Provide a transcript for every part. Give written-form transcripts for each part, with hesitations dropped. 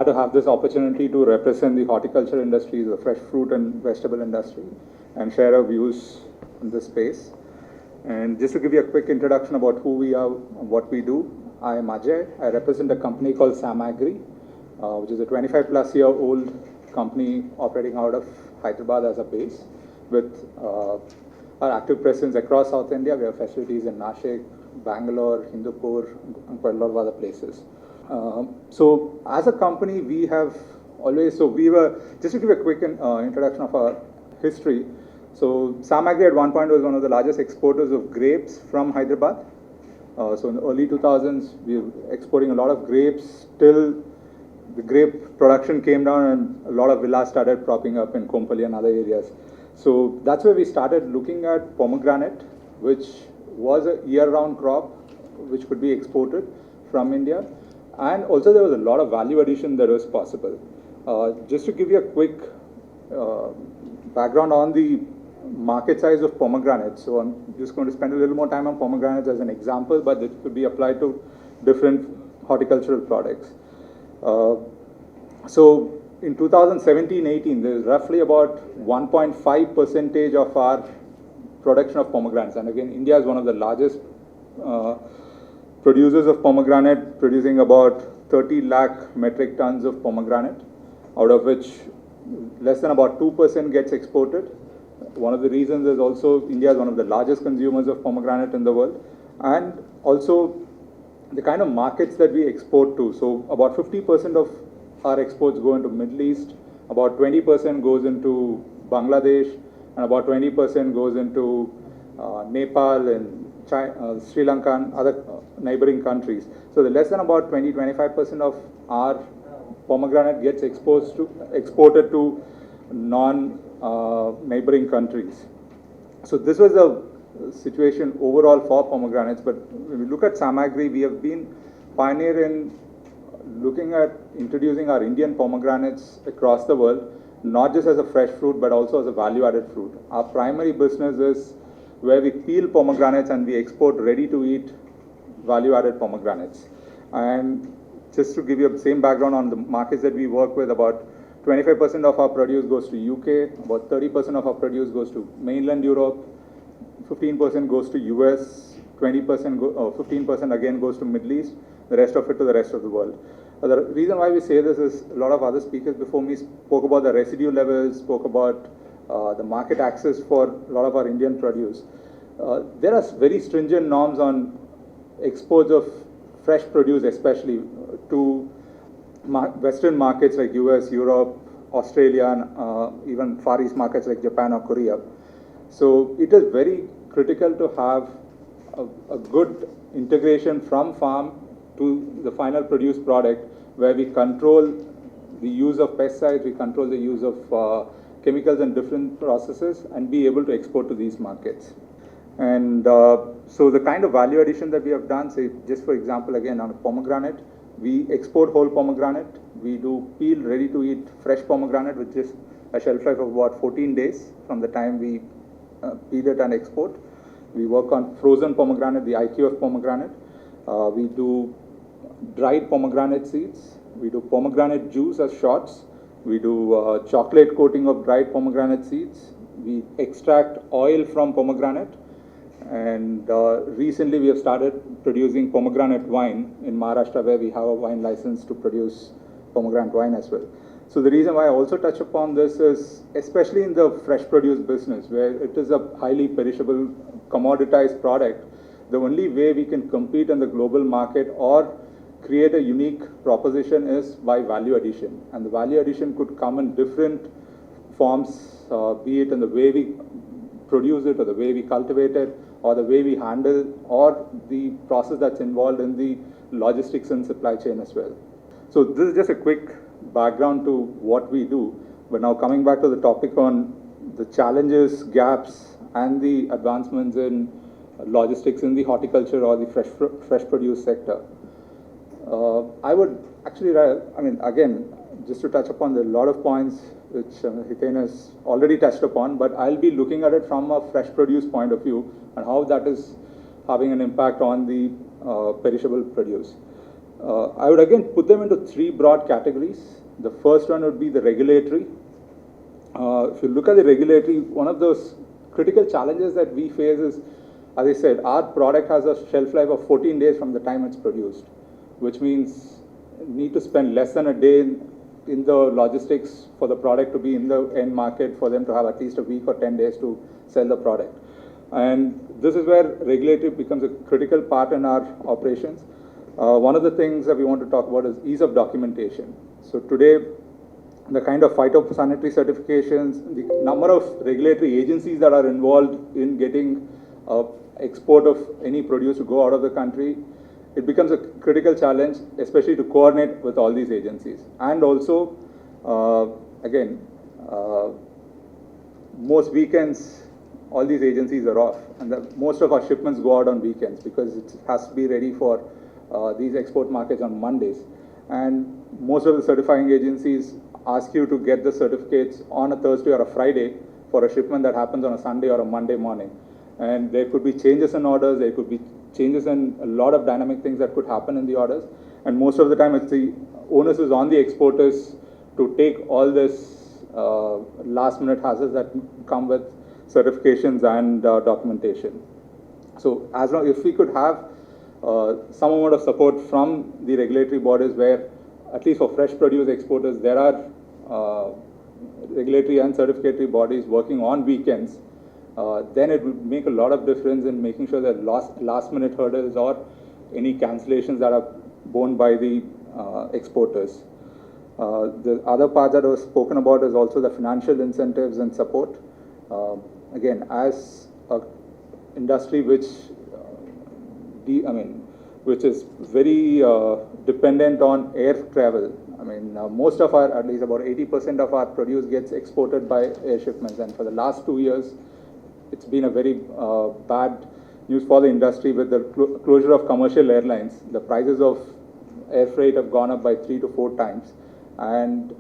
to have this opportunity to represent the horticulture industry, the fresh fruit and vegetable industry, and share our views in this space. And just to give you a quick introduction about who we are and what we do, I am Ajay. I represent a company called Sam Agri, which is a 25 plus year old company operating out of Hyderabad as a base with our active presence across South India. We have facilities in Nashik, Bangalore, Hindupur, and quite a lot of other places. So as a company, we have always, so we were, just to give a quick introduction of our history. So Sam Agri at one point was one of the largest exporters of grapes from Hyderabad. So in the early 2000s, we were exporting a lot of grapes till the grape production came down and a lot of villas started propping up in Kompally and other areas. So that's where we started looking at pomegranate, which was a year-round crop which could be exported from India. And also there was a lot of value addition that was possible. Just to give you a quick background on the market size of pomegranates. So I'm just going to spend a little more time on pomegranates as an example, but it could be applied to different horticultural products. So in 2017-18, there's roughly about 1.5% of our production of pomegranates. And again, India is one of the largest producers of pomegranate, producing about 30 lakh metric tons of pomegranate, out of which less than about 2% gets exported. One of the reasons is also India is one of the largest consumers of pomegranate in the world, and also the kind of markets that we export to. So about 50% of our exports go into Middle East, about 20% goes into Bangladesh, and about 20% goes into Nepal and China, Sri Lanka and other neighboring countries. So the less than about 20-25% of our pomegranate gets exported to non-neighboring countries. So this was the situation overall for pomegranates. But when we look at Sam Agri, we have been pioneer in looking at introducing our Indian pomegranates across the world, not just as a fresh fruit, but also as a value-added fruit. Our primary business is where we peel pomegranates and we export ready-to-eat value-added pomegranates. And just to give you the same background on the markets that we work with, about 25% of our produce goes to UK, about 30% of our produce goes to mainland Europe, 15% goes to US, 15% again goes to Middle East, the rest of it to the rest of the world. The reason why we say this is a lot of other speakers before me spoke about the residue levels, spoke about the market access for a lot of our Indian produce. There are very stringent norms on exports of fresh produce, especially to Western markets like US, Europe, Australia, and even Far East markets like Japan or Korea. So it is very critical to have a good integration from farm to the final produced product, where we control the use of pesticides, we control the use of chemicals and different processes, and be able to export to these markets. And so the kind of value addition that we have done, say just for example, again on a pomegranate, we export whole pomegranate. We do peel ready to eat fresh pomegranate, which is a shelf life of about 14 days from the time we peel it and export. We work on frozen pomegranate, the IQ of pomegranate. We do dried pomegranate seeds. We do pomegranate juice as shots. We do chocolate coating of dried pomegranate seeds. We extract oil from pomegranate. And recently we have started producing pomegranate wine in Maharashtra, where we have a wine license to produce pomegranate wine as well. So the reason why I also touch upon this is, especially in the fresh produce business, where it is a highly perishable, commoditized product, the only way we can compete in the global market or create a unique proposition is by value addition. And the value addition could come in different forms, be it in the way we produce it, or the way we cultivate it, or the way we handle, or the process that's involved in the logistics and supply chain as well. So this is just a quick background to what we do. But now coming back to the topic on the challenges, gaps, and the advancements in logistics in the horticulture or the fresh produce sector. I would actually, again, just to touch upon, there are a lot of points which Hiten has already touched upon, but I'll be looking at it from a fresh produce point of view and how that is having an impact on the perishable produce. I would again put them into three broad categories. The first one would be the regulatory. If you look at the regulatory, one of those critical challenges that we face is, as I said, our product has a shelf life of 14 days from the time it's produced, which means you need to spend less than a day in the logistics for the product to be in the end market, for them to have at least a week or 10 days to sell the product. And this is where regulatory becomes a critical part in our operations. One of the things that we want to talk about is ease of documentation. So today, the kind of phytosanitary certifications, the number of regulatory agencies that are involved in getting export of any produce to go out of the country, it becomes a critical challenge, especially to coordinate with all these agencies. And also, again, most weekends, all these agencies are off, and most of our shipments go out on weekends because it has to be ready for these export markets on Mondays. And most of the certifying agencies ask you to get the certificates on a Thursday or a Friday for a shipment that happens on a Sunday or a Monday morning. And there could be changes in orders, there could be changes in a lot of dynamic things that could happen in the orders. And most of the time, it's the onus is on the exporters to take all this last minute hazards that come with certifications and documentation. So as long if we could have some amount of support from the regulatory bodies, where at least for fresh produce exporters, there are regulatory and certificatory bodies working on weekends, then it would make a lot of difference in making sure that last minute hurdles or any cancellations that are borne by the exporters. The other part that was spoken about is also the financial incentives and support. Again, as an industry which which is very dependent on air travel. I mean, most of our, at least about 80% of our produce gets exported by air shipments. And for the last 2 years, it's been a very bad news for the industry with the closure of commercial airlines. The prices of air freight have gone up by 3 to 4 times. And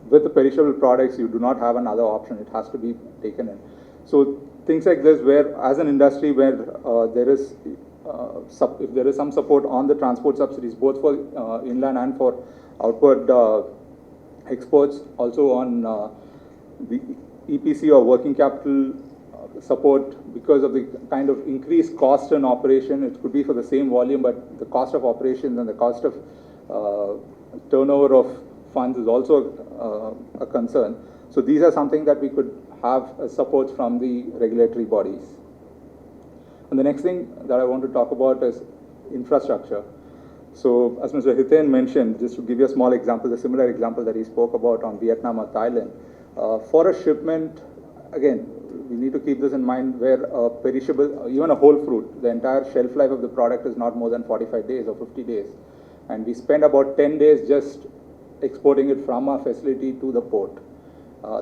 with the perishable products, you do not have another option. It has to be taken in. So things like this, where as an industry, where there is if there is some support on the transport subsidies, both for inland and for outward exports, also on the EPC or working capital support, because of the kind of increased cost in operation. It could be for the same volume, but the cost of operations and the cost of turnover of funds is also a concern. So these are something that we could have support from the regulatory bodies. And the next thing that I want to talk about is infrastructure. So as Mr. Hiten mentioned, just to give you a small example, a similar example that he spoke about on Vietnam or Thailand, for a shipment, again, we need to keep this in mind, where a perishable, even a whole fruit, the entire shelf life of the product is not more than 45 days or 50 days. And we spend about 10 days just exporting it from our facility to the port.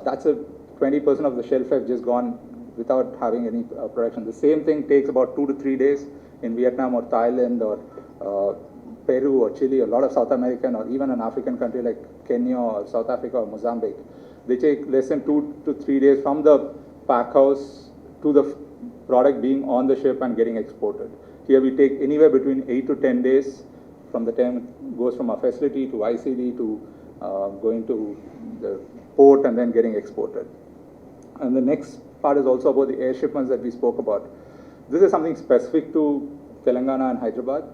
That's a 20% of the shelf life just gone without having any production. The same thing takes about 2 to 3 days in Vietnam or Thailand or Peru or Chile, a lot of South American or even an African country like Kenya or South Africa or Mozambique. They take less than 2 to 3 days from the pack house to the product being on the ship and getting exported. Here we take anywhere between 8 to 10 days from the time it goes from our facility to ICD to going to the port and then getting exported. And the next part is also about the air shipments that we spoke about. This is something specific to Telangana and Hyderabad,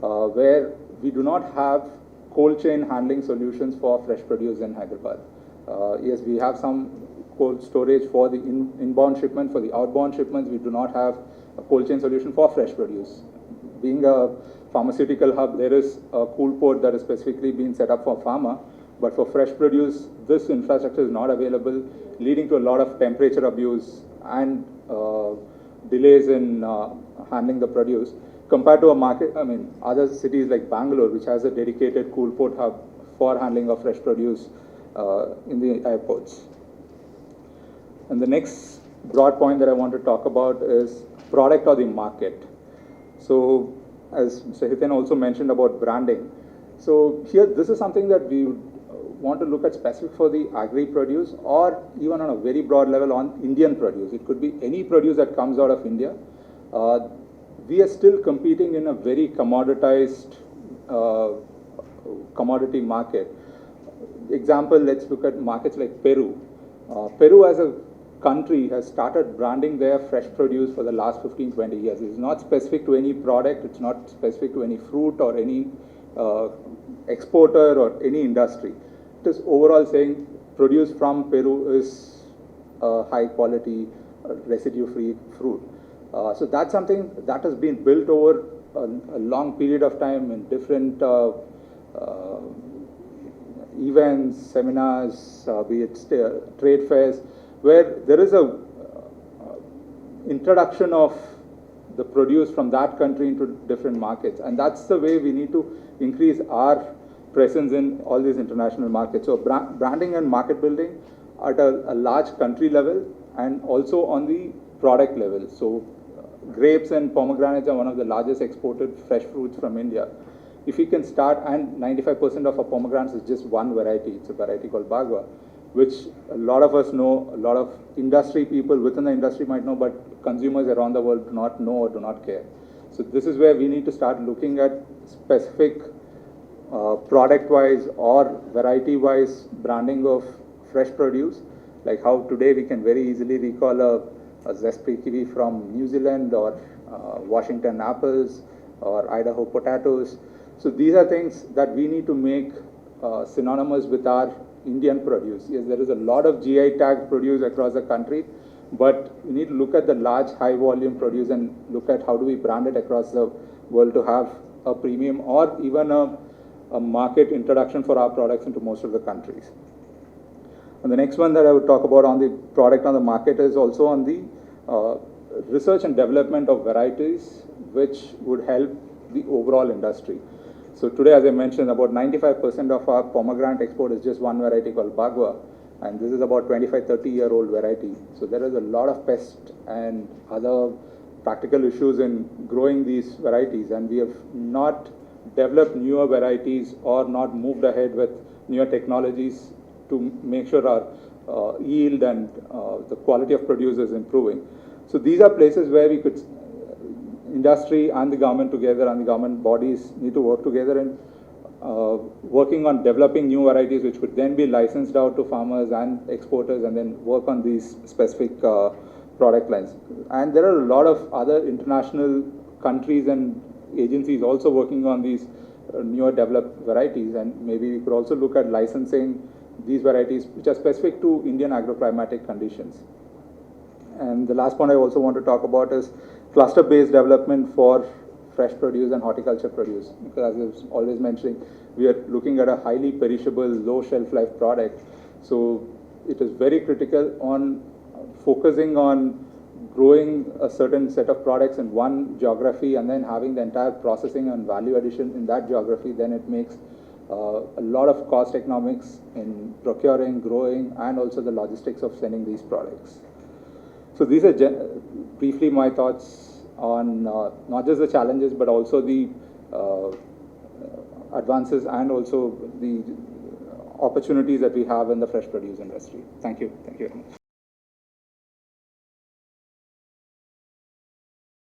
where we do not have cold chain handling solutions for fresh produce in Hyderabad. Yes, we have some cold storage for the inbound shipment. For the outbound shipments, we do not have a cold chain solution for fresh produce. Being a pharmaceutical hub, there is a cool port that is specifically being set up for pharma, but for fresh produce, this infrastructure is not available, leading to a lot of temperature abuse and delays in handling the produce. Compared to a market, other cities like Bangalore, which has a dedicated cool port hub for handling of fresh produce in the airports. And the next broad point that I want to talk about is product or the market. So as Mr. Hiten also mentioned about branding. So here, this is something that we would want to look at specific for the agri-produce, or even on a very broad level on Indian produce. It could be any produce that comes out of India. We are still competing in a very commoditized commodity market. Example, let's look at markets like Peru. Peru as a country has started branding their fresh produce for the last 15-20 years. It's not specific to any product, it's not specific to any fruit or any exporter or any industry. It is overall saying produce from Peru is high quality, residue-free fruit. So that's something that has been built over a long period of time in different events, seminars, be it trade fairs, where there is a introduction of the produce from that country into different markets. And that's the way we need to increase our presence in all these international markets. So branding and market building at a large country level and also on the product level. So grapes and pomegranates are one of the largest exported fresh fruits from India. If we can start, and 95% of our pomegranates is just one variety, it's a variety called Bagua, which a lot of us know, a lot of industry people within the industry might know, but consumers around the world do not know or do not care. So this is where we need to start looking at specific product-wise or variety-wise branding of fresh produce, like how today we can very easily recall a Zespri kiwi from New Zealand or Washington apples or Idaho potatoes. So these are things that we need to make synonymous with our Indian produce. Yes, there is a lot of GI tag produce across the country, but we need to look at the large high volume produce and look at how do we brand it across the world to have a premium or even a market introduction for our products into most of the countries. And the next one that I would talk about on the product on the market is also on the research and development of varieties which would help the overall industry. So today, as I mentioned, about 95% of our pomegranate export is just one variety called Bagua, and this is about 25-30-year-old variety. So there is a lot of pest and other practical issues in growing these varieties, and we have not developed newer varieties or not moved ahead with newer technologies to make sure our yield and the quality of produce is improving. So these are places where we could, industry and the government together and the government bodies need to work together in working on developing new varieties which would then be licensed out to farmers and exporters and then work on these specific product lines. And there are a lot of other international countries and agencies also working on these newer developed varieties, and maybe we could also look at licensing these varieties which are specific to Indian agroclimatic conditions. And the last point I also want to talk about is cluster-based development for fresh produce and horticulture produce. Because as I was always mentioning, we are looking at a highly perishable, low shelf life product. So it is very critical on focusing on growing a certain set of products in one geography and then having the entire processing and value addition in that geography. Then it makes a lot of cost economics in procuring, growing, and also the logistics of sending these products. So these are briefly my thoughts on not just the challenges but also the advances and also the opportunities that we have in the fresh produce industry. Thank you. Thank you very much.